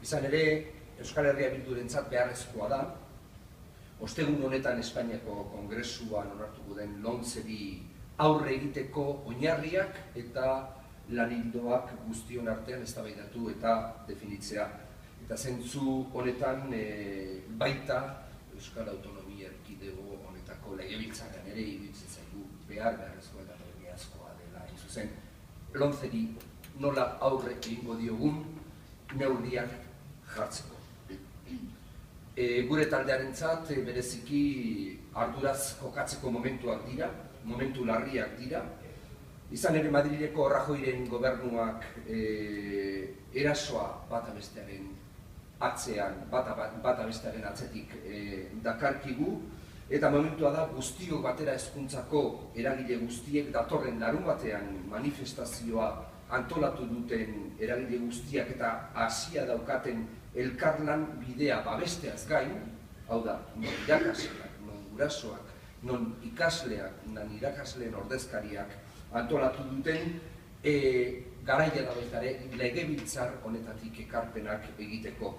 Izan ere, Euskal Herria Bildurentzat beharrezkoa da, ostegun honetan Espainiako Kongresuan onartuko den lomceri aurre egiteko oinarriak eta lan ildoak guztion artean eztabaidatu eta definitzea. Eta zentzu honetan baita Euskal Autonomia Erkidego honetako legebiltzarrean ere iruditzen zaigu beharrezkoa eta premiazkoa dela. Hain zuzen, lomceri nola aurre egingo diogun neurriak jartzeko. Gure taldearentzat bereziki arduraz jokatzeko momentuak dira, momentu larriak dira. Izan ere Madrileko Rajoyren gobernuak erasoa bata bestearen atzean, bata bestearen atzetik dakarkigu, eta momentua da guztiok batera hezkuntzako eragile guztiek datorren larunbatean manifestazioa antolatu duten eragile guztiak eta hasia daukaten elkarlan bidea babesteaz gain, hau da, non irakasleak, non gurasoak, non ikasleak, non irakasleen ordezkariak antolatu duten, garaia da baita ere legebiltzar honetatik ekarpenak egiteko.